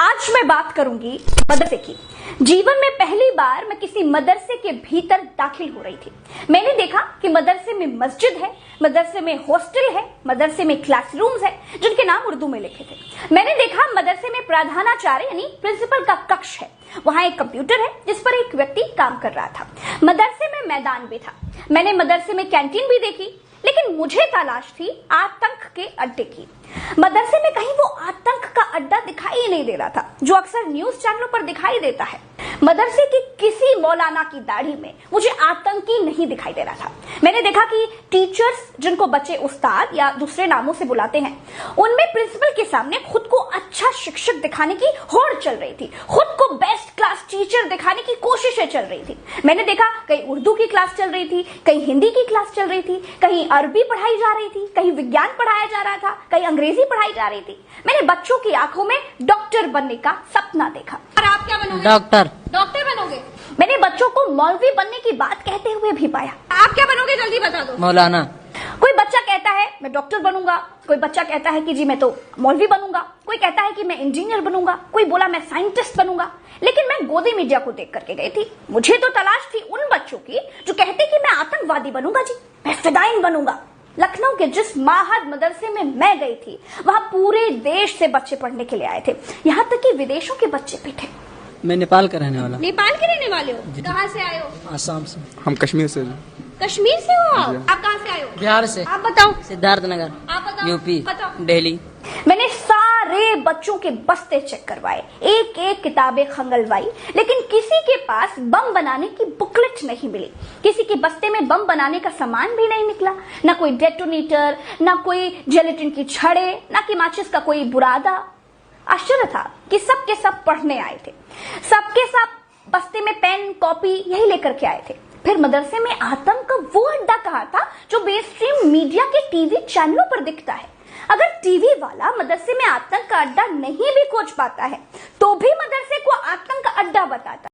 आज मैं बात करूंगी मदरसे की। जीवन में पहली बार मैं किसी मदरसे के भीतर दाखिल हो रही थी। मैंने देखा कि मदरसे में मस्जिद है, मदरसे में हॉस्टल है, मदरसे में क्लासरूम्स है जिनके नाम उर्दू में लिखे थे। मैंने देखा मदरसे में प्रधानाचार्य यानी प्रिंसिपल का कक्ष है, वहां एक कंप्यूटर है जिस पर एक व्यक्ति काम कर रहा था। मदरसे में मैदान भी था। मैंने मदरसे में कैंटीन भी देखी, लेकिन मुझे तलाश थी आतंक के अड्डे की। मदरसे में कहीं वो आतंक का अड्डा दिखाई ही नहीं दे रहा था जो अक्सर न्यूज चैनलों पर दिखाई देता है। मदरसे की किसी मौलाना की दाढ़ी में मुझे आतंकी नहीं दिखाई दे रहा था। मैंने देखा कि टीचर्स, जिनको बच्चे उस्ताद या दूसरे नामों से बुलाते हैं, उनमें प्रिंसिपल के सामने खुद को अच्छा शिक्षक दिखाने की होड़ चल रही थी, खुद को बेस्ट क्लास टीचर दिखाने की कोशिशें चल रही थी। मैंने देखा कहीं उर्दू की क्लास चल रही थी, कहीं हिंदी की क्लास चल रही थी, कहीं अरबी पढ़ाई जा रही थी, कहीं विज्ञान पढ़ाया जा रहा था, कहीं अंग्रेजी पढ़ाई जा रही थी। मैंने बच्चों की आंखों में डॉक्टर बनने का सपना देखा। और आप क्या बनोगे? डॉक्टर। डॉक्टर बनोगे? मैंने बच्चों को मौलवी बनने की बात कहते हुए भी पाया। आप क्या बनोगे जल्दी बता दो। मौलाना। कोई बच्चा कहता है मैं डॉक्टर बनूंगा, कोई बच्चा कहता है कि जी मैं तो मौलवी बनूंगा, कोई कहता है कि मैं इंजीनियर बनूंगा, कोई बोला मैं साइंटिस्ट बनूंगा। लेकिन मैं गोदी मीडिया को देख करके गई थी। मुझे तो तलाश थी उन बच्चों की जो कहते कि मैं आतंकवादी बनूंगा, जी मैं फिदाइन बनूंगा। लखनऊ के जिस माहद मदरसे में मैं गई थी, वहां पूरे देश से बच्चे पढ़ने के लिए आए थे, यहाँ तक कि विदेशों के बच्चे भी थे। मैं नेपाल का रहने वाला। नेपाल के रहने वाले हो? कहाँ से आए हो? आसाम से। हम कश्मीर से। कश्मीर से हो आप कहाँ से आए हो? बिहार से। आप बताओ। सिद्धार्थ नगर। आप बताओ। यूपी। बताओ। दिल्ली। मैंने सारे बच्चों के बस्ते चेक करवाए, एक एक किताबें खंगलवाई, लेकिन किसी के पास बम बनाने की बुकलेट नहीं मिली। किसी के बस्ते में बम बनाने का सामान भी नहीं निकला, ना कोई डेटोनेटर, ना कोई जेलेटिन की छड़े, ना कि माचिस का कोई बुरादा। आश्चर्य था कि सब के सब पढ़ने आए थे, सबके सब बस्ते में पेन कॉपी यही लेकर के आए थे। फिर मदरसे में आतंक का वो अड्डा कहाँ था जो बेस्ट्रीम मीडिया के टीवी चैनलों पर दिखता है? अगर टीवी वाला मदरसे में आतंक का अड्डा नहीं भी खोज पाता है तो भी मदरसे को आतंक का अड्डा बताता है।